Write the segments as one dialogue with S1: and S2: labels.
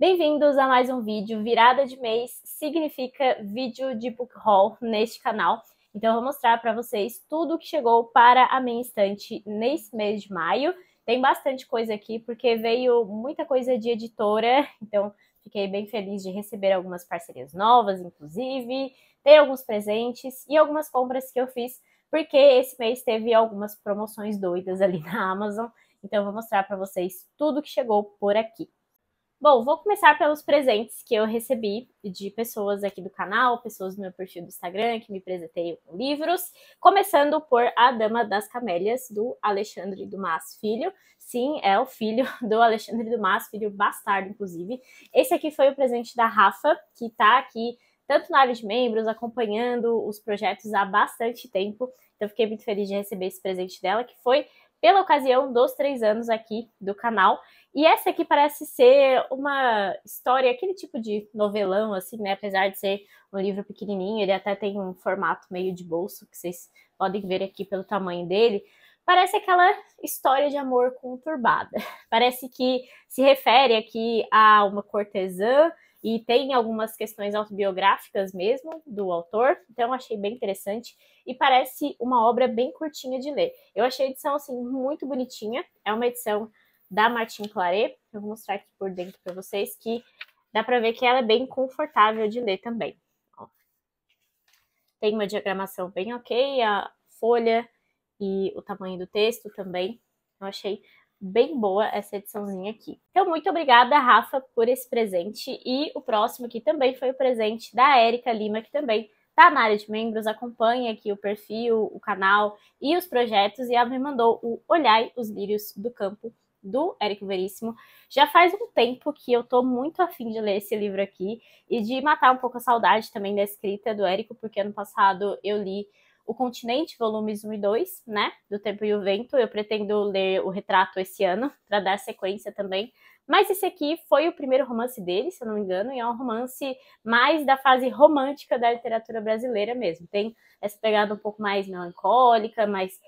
S1: Bem-vindos a mais um vídeo. Virada de mês significa vídeo de book haul neste canal. Então eu vou mostrar para vocês tudo que chegou para a minha estante nesse mês de maio. Tem bastante coisa aqui porque veio muita coisa de editora, então fiquei bem feliz de receber algumas parcerias novas, inclusive. Tem alguns presentes e algumas compras que eu fiz porque esse mês teve algumas promoções doidas ali na Amazon. Então eu vou mostrar para vocês tudo que chegou por aqui. Bom, vou começar pelos presentes que eu recebi de pessoas aqui do canal, pessoas do meu perfil do Instagram que me presenteiam com livros, começando por A Dama das Camélias, do Alexandre Dumas Filho. Sim, é o filho do Alexandre Dumas, filho bastardo, inclusive. Esse aqui foi o presente da Rafa, que tá aqui tanto na área de membros, acompanhando os projetos há bastante tempo. Então, fiquei muito feliz de receber esse presente dela, que foi pela ocasião dos 3 anos aqui do canal. E essa aqui parece ser uma história, aquele tipo de novelão, assim, né? Apesar de ser um livro pequenininho, ele até tem um formato meio de bolso, que vocês podem ver aqui pelo tamanho dele. Parece aquela história de amor conturbada. Parece que se refere aqui a uma cortesã e tem algumas questões autobiográficas mesmo do autor. Então, achei bem interessante e parece uma obra bem curtinha de ler. Eu achei a edição, assim, muito bonitinha. É uma edição da Martin Claret. Eu vou mostrar aqui por dentro para vocês que dá para ver que ela é bem confortável de ler também. Ó. Tem uma diagramação bem ok, a folha e o tamanho do texto também. Eu achei bem boa essa ediçãozinha aqui. Então, muito obrigada, Rafa, por esse presente. E o próximo aqui também foi o presente da Érica Lima, que também tá na área de membros, acompanha aqui o perfil, o canal e os projetos, e ela me mandou o Olhai os Lírios do Campo, do Érico Veríssimo. Já faz um tempo que eu tô muito afim de ler esse livro aqui e de matar um pouco a saudade também da escrita do Érico, porque ano passado eu li O Continente, volumes 1 e 2, né, do Tempo e o Vento. Eu pretendo ler O Retrato esse ano, para dar sequência também. Mas esse aqui foi o primeiro romance dele, se eu não me engano, e é um romance mais da fase romântica da literatura brasileira mesmo. Tem essa pegada um pouco mais melancólica, mais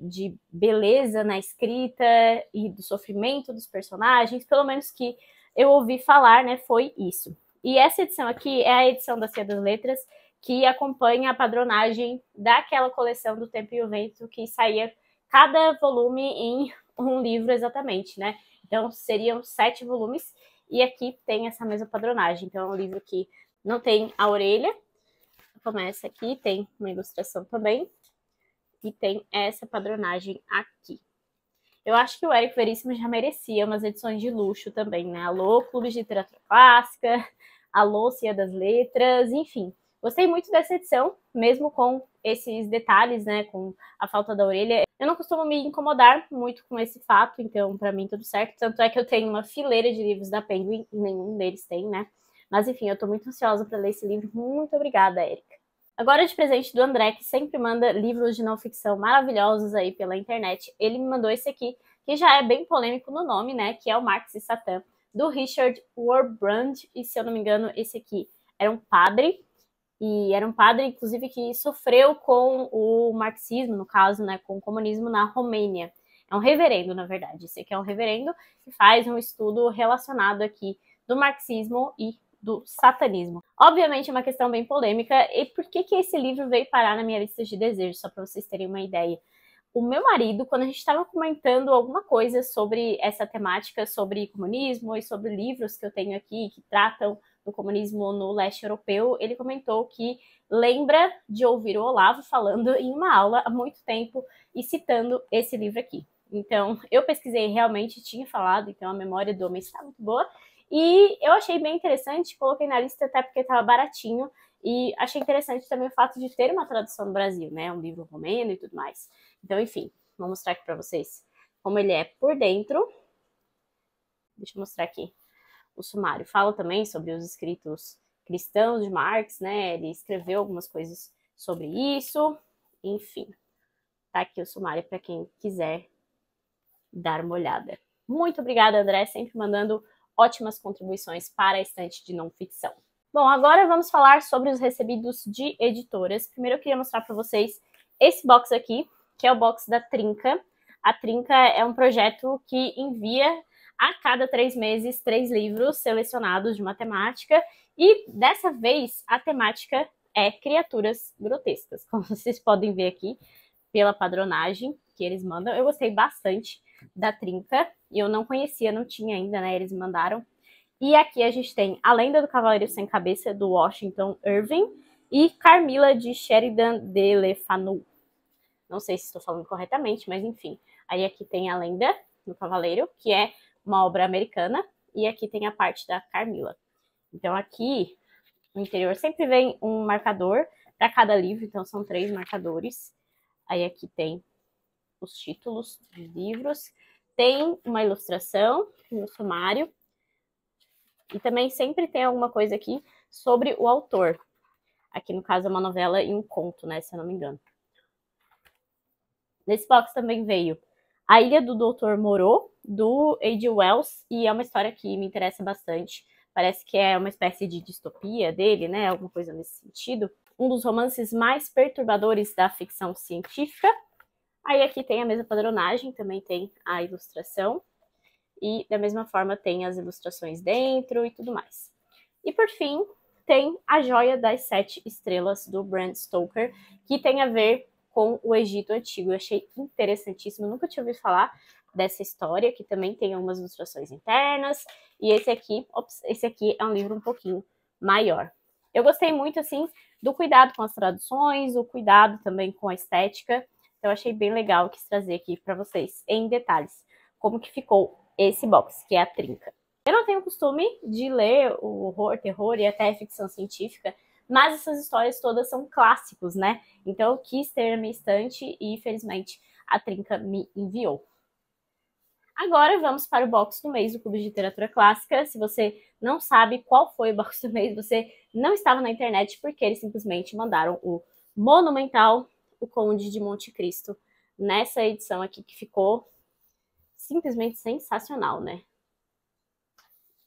S1: de beleza na escrita e do sofrimento dos personagens, pelo menos que eu ouvi falar, né, foi isso. E essa edição aqui é a edição da Cia das Letras, que acompanha a padronagem daquela coleção do Tempo e o Vento, que saía cada volume em um livro exatamente, né? Então seriam 7 volumes, e aqui tem essa mesma padronagem. Então é um livro que não tem a orelha, começa aqui, tem uma ilustração também, e tem essa padronagem aqui. Eu acho que o Érico Veríssimo já merecia umas edições de luxo também, né? Alô, Clube de Literatura Clássica, alô, Cia das Letras, enfim. Gostei muito dessa edição, mesmo com esses detalhes, né, com a falta da orelha. Eu não costumo me incomodar muito com esse fato, então pra mim tudo certo. Tanto é que eu tenho uma fileira de livros da Penguin e nenhum deles tem, né? Mas enfim, eu tô muito ansiosa pra ler esse livro. Muito obrigada, Érica. Agora, de presente do André, que sempre manda livros de não ficção maravilhosos aí pela internet, ele me mandou esse aqui, que já é bem polêmico no nome, né, que é o Marx e Satã, do Richard Wurmbrand, e se eu não me engano, esse aqui era um padre, inclusive, que sofreu com o marxismo, no caso, né, com o comunismo na Romênia. É um reverendo, na verdade, esse aqui é um reverendo que faz um estudo relacionado aqui do marxismo e do satanismo. Obviamente é uma questão bem polêmica. E por que esse livro veio parar na minha lista de desejos, só para vocês terem uma ideia? O meu marido, quando a gente estava comentando alguma coisa sobre essa temática, sobre comunismo e sobre livros que eu tenho aqui que tratam do comunismo no leste europeu, ele comentou que lembra de ouvir o Olavo falando em uma aula há muito tempo e citando esse livro aqui. Então, eu pesquisei, realmente tinha falado, então a memória do homem está muito boa. E eu achei bem interessante, coloquei na lista até porque estava baratinho, e achei interessante também o fato de ter uma tradução no Brasil, né? Um livro romeno e tudo mais. Então, enfim, vou mostrar aqui para vocês como ele é por dentro. Deixa eu mostrar aqui o sumário. Fala também sobre os escritos cristãos de Marx, né? Ele escreveu algumas coisas sobre isso. Enfim, tá aqui o sumário para quem quiser dar uma olhada. Muito obrigada, André, sempre mandando ótimas contribuições para a estante de não ficção. Bom, agora vamos falar sobre os recebidos de editoras. Primeiro eu queria mostrar para vocês esse box aqui, que é o box da Trinca. A Trinca é um projeto que envia a cada 3 meses 3 livros selecionados de matemática, e dessa vez a temática é criaturas grotescas, como vocês podem ver aqui pela padronagem que eles mandam. Eu gostei bastante da Trinca, e eu não conhecia, não tinha ainda, né? Eles mandaram. E aqui a gente tem A Lenda do Cavaleiro Sem Cabeça, do Washington Irving, e Carmilla, de Sheridan de Le Fanu. Não sei se estou falando corretamente, mas enfim. Aí aqui tem A Lenda do Cavaleiro, que é uma obra americana, e aqui tem a parte da Carmilla. Então aqui no interior sempre vem um marcador para cada livro, então são 3 marcadores. Aí aqui tem os títulos dos livros, tem uma ilustração, um sumário, e também sempre tem alguma coisa aqui sobre o autor. Aqui no caso é uma novela e um conto, né, se eu não me engano. Nesse box também veio A Ilha do Dr. Moreau, do H.G. Wells, e é uma história que me interessa bastante. Parece que é uma espécie de distopia dele, né, alguma coisa nesse sentido. Um dos romances mais perturbadores da ficção científica. Aí aqui tem a mesma padronagem, também tem a ilustração. E da mesma forma tem as ilustrações dentro e tudo mais. E por fim, tem A Joia das 7 Estrelas, do Bram Stoker, que tem a ver com o Egito Antigo. Eu achei interessantíssimo, eu nunca tinha ouvido falar dessa história, que também tem algumas ilustrações internas. E esse aqui é um livro um pouquinho maior. Eu gostei muito, assim, do cuidado com as traduções, o cuidado também com a estética. Então, eu achei bem legal, quis trazer aqui para vocês, em detalhes, como que ficou esse box, que é a Trinca. Eu não tenho costume de ler o horror, terror e até ficção científica, mas essas histórias todas são clássicos, né? Então eu quis ter na minha estante e, infelizmente, a Trinca me enviou. Agora vamos para o box do mês do Clube de Literatura Clássica. Se você não sabe qual foi o box do mês, você não estava na internet, porque eles simplesmente mandaram o monumental O Conde de Monte Cristo nessa edição aqui, que ficou simplesmente sensacional, né?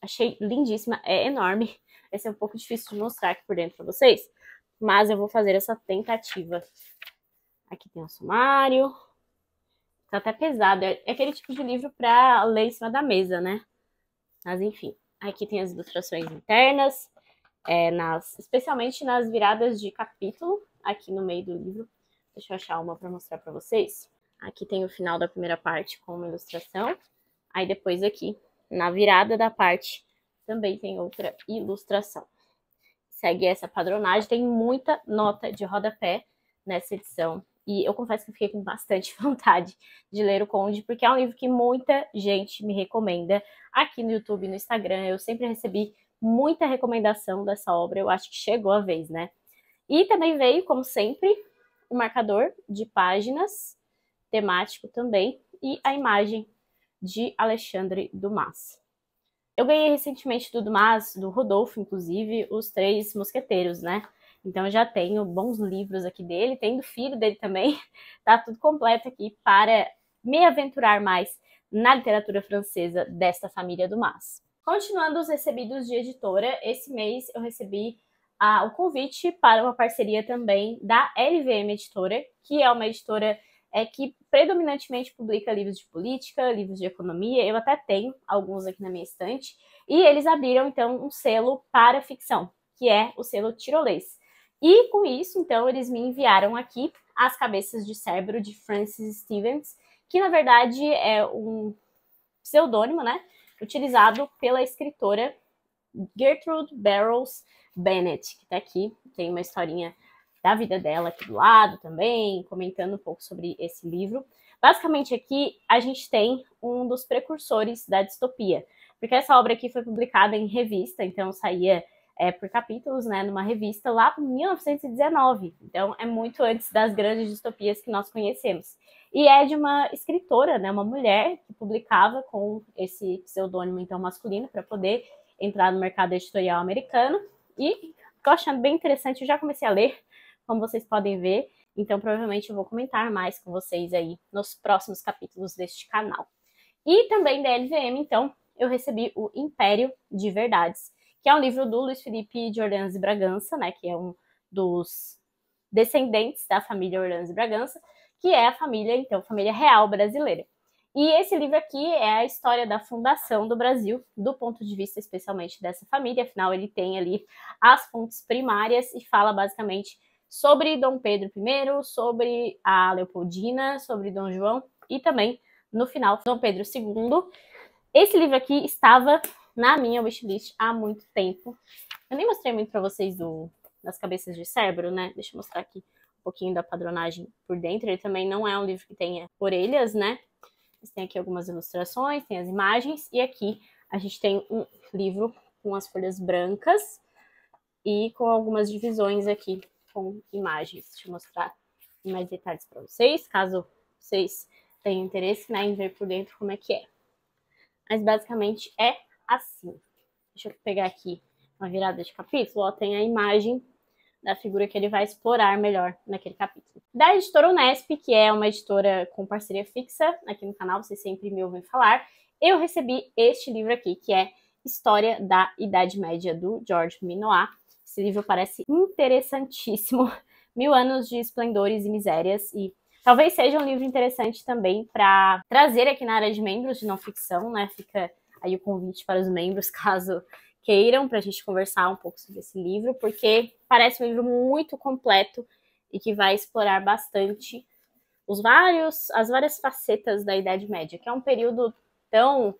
S1: Achei lindíssima, é enorme. Vai ser um pouco difícil de mostrar aqui por dentro para vocês, mas eu vou fazer essa tentativa. Aqui tem um sumário. Tá até pesado, é aquele tipo de livro para ler em cima da mesa, né? Mas enfim, aqui tem as ilustrações internas, especialmente nas viradas de capítulo, aqui no meio do livro. Deixa eu achar uma para mostrar para vocês. Aqui tem o final da primeira parte com uma ilustração. Aí depois aqui, na virada da parte, também tem outra ilustração. Segue essa padronagem, tem muita nota de rodapé nessa edição. E eu confesso que eu fiquei com bastante vontade de ler O Conde, porque é um livro que muita gente me recomenda. Aqui no YouTube e no Instagram, eu sempre recebi muita recomendação dessa obra. Eu acho que chegou a vez, né? E também veio, como sempre, o marcador de páginas, temático também, e a imagem de Alexandre Dumas. Eu ganhei recentemente do Dumas, do Rodolfo, inclusive, Os Três Mosqueteiros, né? Então eu já tenho bons livros aqui dele, tem do filho dele também, tá tudo completo aqui para me aventurar mais na literatura francesa desta família Dumas. Continuando os recebidos de editora, esse mês eu recebi o convite para uma parceria também da LVM Editora, que é uma editora que predominantemente publica livros de política, livros de economia. Eu até tenho alguns aqui na minha estante. E eles abriram, então, um selo para ficção, que é o selo Tirolês. E, com isso, então, eles me enviaram aqui As Cabeças de Cérebro, de Frances Stevens, que, na verdade, é um pseudônimo, né, utilizado pela escritora Gertrude Burroughs Bennett, que está aqui, tem uma historinha da vida dela aqui do lado também, comentando um pouco sobre esse livro. Basicamente aqui a gente tem um dos precursores da distopia, porque essa obra aqui foi publicada em revista, então saía por capítulos, né, numa revista lá em 1919, então é muito antes das grandes distopias que nós conhecemos. E é de uma escritora, né, uma mulher que publicava com esse pseudônimo então masculino para poder entrar no mercado editorial americano, e tô achando bem interessante, eu já comecei a ler, como vocês podem ver, então provavelmente eu vou comentar mais com vocês aí nos próximos capítulos deste canal. E também da LVM, então, eu recebi o Império de Verdades, que é um livro do Luiz Felipe de Orleans e Bragança, né, que é um dos descendentes da família Orleans e Bragança, que é a família, então, família real brasileira. E esse livro aqui é a história da fundação do Brasil, do ponto de vista especialmente dessa família, afinal ele tem ali as fontes primárias e fala basicamente sobre Dom Pedro I, sobre a Leopoldina, sobre Dom João e também, no final, Dom Pedro II. Esse livro aqui estava na minha wishlist há muito tempo. Eu nem mostrei muito para vocês das cabeças de cérebro, né? Deixa eu mostrar aqui um pouquinho da padronagem por dentro. Ele também não é um livro que tenha orelhas, né? Mas tem aqui algumas ilustrações, tem as imagens. E aqui a gente tem um livro com as folhas brancas e com algumas divisões aqui com imagens. Deixa eu mostrar em mais detalhes para vocês, caso vocês tenham interesse, né, em ver por dentro como é que é. Mas basicamente é assim. Deixa eu pegar aqui uma virada de capítulo. Ó, tem a imagem da figura que ele vai explorar melhor naquele capítulo. Da editora Unesp, que é uma editora com parceria fixa aqui no canal, vocês sempre me ouvem falar, eu recebi este livro aqui, que é História da Idade Média, do Georges Minoir. Esse livro parece interessantíssimo. 1000 anos de esplendores e misérias, e talvez seja um livro interessante também para trazer aqui na área de membros de não ficção, né? Fica aí o convite para os membros, caso queiram, para a gente conversar um pouco sobre esse livro, porque parece um livro muito completo e que vai explorar bastante as várias facetas da Idade Média, que é um período tão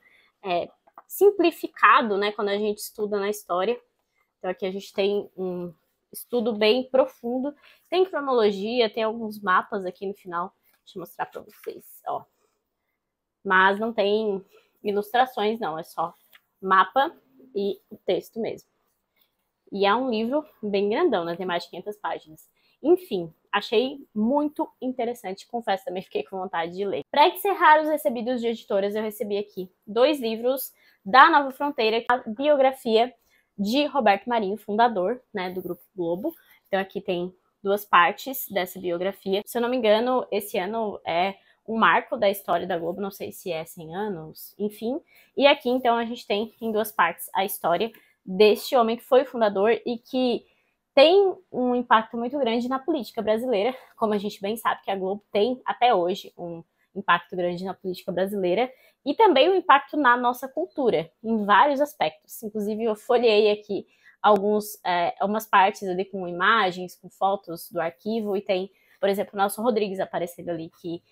S1: simplificado, né, quando a gente estuda na história. Então aqui a gente tem um estudo bem profundo, tem cronologia, tem alguns mapas aqui no final, deixa eu mostrar para vocês, ó. Mas não tem ilustrações não, é só mapa e o texto mesmo. E é um livro bem grandão, né? Tem mais de 500 páginas. Enfim, achei muito interessante, confesso, também fiquei com vontade de ler. Para encerrar os recebidos de editoras, eu recebi aqui 2 livros da Nova Fronteira, a biografia de Roberto Marinho, fundador, né, do Grupo Globo. Então aqui tem 2 partes dessa biografia. Se eu não me engano, esse ano é um marco da história da Globo, não sei se é 100 anos, enfim. E aqui, então, a gente tem em 2 partes a história deste homem que foi o fundador e que tem um impacto muito grande na política brasileira, como a gente bem sabe que a Globo tem até hoje um impacto grande na política brasileira, e também um impacto na nossa cultura, em vários aspectos. Inclusive, eu folhei aqui algumas partes ali com imagens, com fotos do arquivo, e tem, por exemplo, o Nelson Rodrigues aparecendo ali, que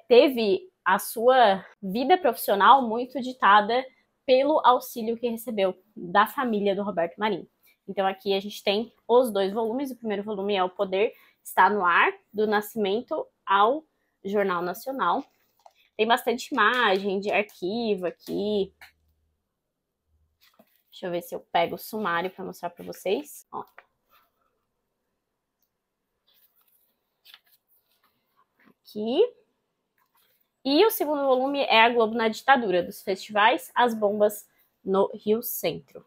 S1: teve a sua vida profissional muito ditada pelo auxílio que recebeu da família do Roberto Marinho. Então aqui a gente tem os 2 volumes. O primeiro volume é O Poder Está no Ar, do Nascimento ao Jornal Nacional. Tem bastante imagem de arquivo aqui. Deixa eu ver se eu pego o sumário para mostrar para vocês. Ó. Aqui. E o segundo volume é A Globo na Ditadura, dos festivais às bombas no Rio Centro.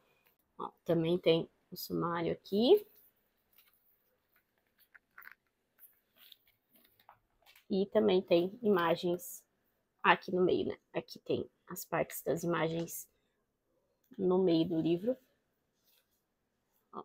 S1: Ó, também tem o sumário aqui. E também tem imagens aqui no meio, né? Aqui tem as partes das imagens no meio do livro. Ó.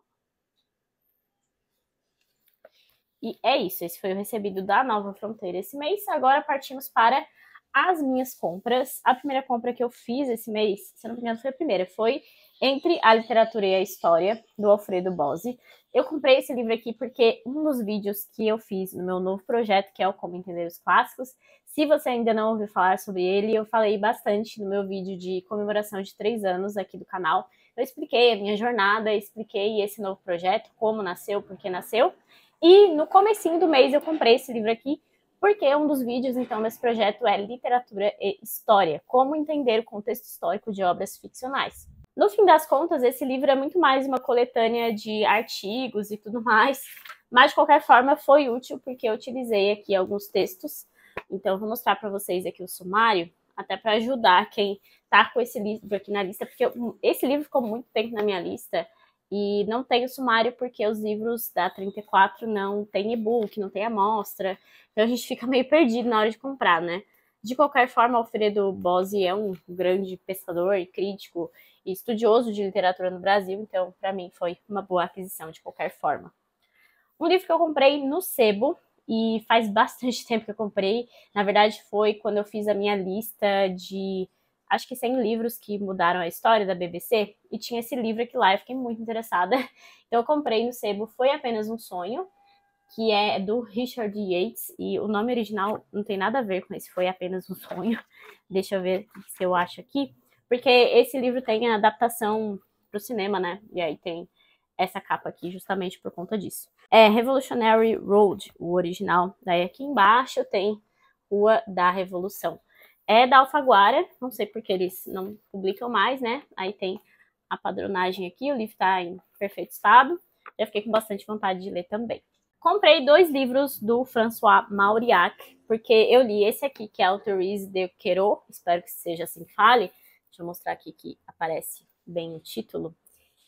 S1: E é isso, esse foi o recebido da Nova Fronteira esse mês. Agora partimos para as minhas compras. A primeira compra que eu fiz esse mês, se não me engano foi a primeira, foi Entre a Literatura e a História, do Alfredo Bozzi. Eu comprei esse livro aqui porque um dos vídeos que eu fiz no meu novo projeto, que é o Como Entender os Clássicos, se você ainda não ouviu falar sobre ele, eu falei bastante no meu vídeo de comemoração de 3 anos aqui do canal. Eu expliquei a minha jornada, expliquei esse novo projeto, como nasceu, por que nasceu. E no comecinho do mês eu comprei esse livro aqui, porque um dos vídeos, então, desse projeto é Literatura e História, como entender o contexto histórico de obras ficcionais. No fim das contas, esse livro é muito mais uma coletânea de artigos e tudo mais, mas de qualquer forma foi útil porque eu utilizei aqui alguns textos. Então, eu vou mostrar para vocês aqui o sumário, até para ajudar quem tá com esse livro aqui na lista, porque esse livro ficou muito tempo na minha lista e não tem o sumário porque os livros da 34 não tem e-book, não tem amostra. Então a gente fica meio perdido na hora de comprar, né? De qualquer forma, Alfredo Bozzi é um grande pesquisador e crítico e estudioso de literatura no Brasil, então para mim foi uma boa aquisição de qualquer forma. Um livro que eu comprei no Sebo, e faz bastante tempo que eu comprei. Na verdade, foi quando eu fiz a minha lista de, acho que 100 livros que mudaram a história da BBC, e tinha esse livro aqui lá, eu fiquei muito interessada. Então eu comprei no sebo Foi Apenas um Sonho, que é do Richard Yates, e o nome original não tem nada a ver com esse Foi Apenas um Sonho. Deixa eu ver se eu acho aqui, porque esse livro tem a adaptação pro cinema, né? E aí tem essa capa aqui justamente por conta disso. É Revolutionary Road, o original. Daí aqui embaixo tem Rua da Revolução. É da Alfaguara, não sei porque eles não publicam mais, né? Aí tem a padronagem aqui, o livro tá em perfeito estado. Já fiquei com bastante vontade de ler também. Comprei 2 livros do François Mauriac, porque eu li esse aqui, que é Autorise de Quero, espero que seja assim que fale. Deixa eu mostrar aqui que aparece bem o título.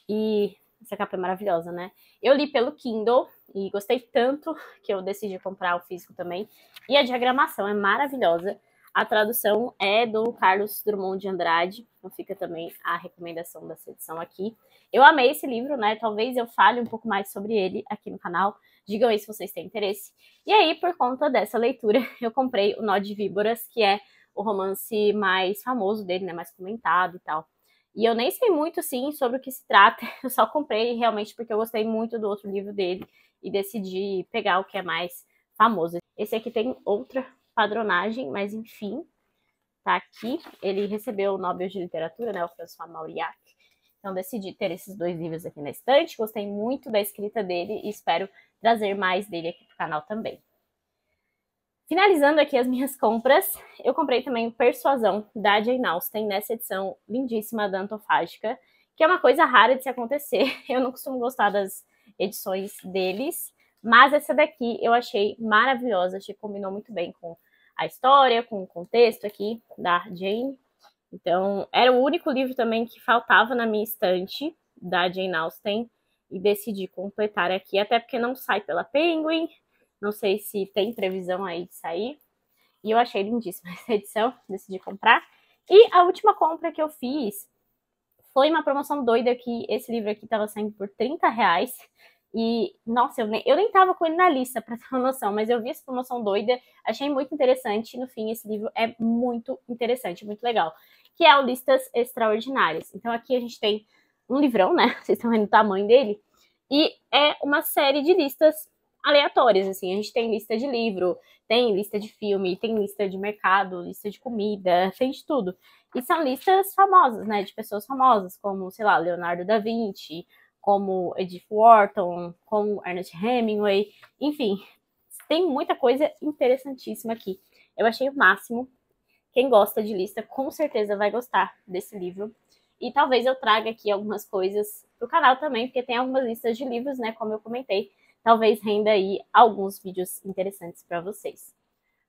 S1: E essa capa é maravilhosa, né? Eu li pelo Kindle e gostei tanto que eu decidi comprar o físico também. E a diagramação é maravilhosa. A tradução é do Carlos Drummond de Andrade, então fica também a recomendação dessa edição aqui. Eu amei esse livro, né? Talvez eu fale um pouco mais sobre ele aqui no canal. Digam aí se vocês têm interesse. E aí, por conta dessa leitura, eu comprei o Nó de Víboras, que é o romance mais famoso dele, né? Mais comentado e tal. E eu nem sei muito, sim, sobre o que se trata. Eu só comprei realmente porque eu gostei muito do outro livro dele e decidi pegar o que é mais famoso. Esse aqui tem outra padronagem, mas enfim, tá aqui. Ele recebeu o Nobel de Literatura, né? O François Mauriac. Então decidi ter esses 2 livros aqui na estante. Gostei muito da escrita dele e espero trazer mais dele aqui pro canal também. Finalizando aqui as minhas compras, eu comprei também o Persuasão, da Jane Austen, nessa edição lindíssima da Antofágica, que é uma coisa rara de se acontecer. Eu não costumo gostar das edições deles, mas essa daqui eu achei maravilhosa, achei que combinou muito bem com a história, com o contexto aqui da Jane. Então, era o único livro também que faltava na minha estante da Jane Austen, e decidi completar aqui, até porque não sai pela Penguin, não sei se tem previsão aí de sair. E eu achei lindíssima essa edição, decidi comprar. E a última compra que eu fiz foi uma promoção doida, que esse livro aqui tava saindo por R$30. E, nossa, eu nem tava com ele na lista, pra ter uma noção, mas eu vi essa promoção doida, achei muito interessante. E no fim, esse livro é muito interessante, muito legal, que é o Listas Extraordinárias. Então aqui a gente tem um livrão, né? Vocês estão vendo o tamanho dele. E é uma série de listas aleatórias, assim. A gente tem lista de livro, tem lista de filme, tem lista de mercado, lista de comida, tem de tudo. E são listas famosas, né? De pessoas famosas, como, sei lá, Leonardo da Vinci, como Edith Wharton, como Ernest Hemingway, enfim, tem muita coisa interessantíssima aqui. Eu achei o máximo. Quem gosta de lista, com certeza vai gostar desse livro. E talvez eu traga aqui algumas coisas pro canal também, porque tem algumas listas de livros, né, como eu comentei. Talvez renda aí alguns vídeos interessantes para vocês.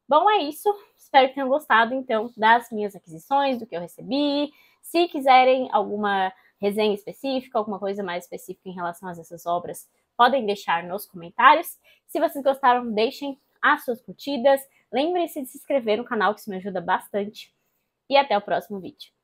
S1: Bom, é isso. Espero que tenham gostado, então, das minhas aquisições, do que eu recebi. Se quiserem alguma resenha específica, alguma coisa mais específica em relação a essas obras, podem deixar nos comentários. Se vocês gostaram, deixem as suas curtidas. Lembrem-se de se inscrever no canal, que isso me ajuda bastante. E até o próximo vídeo.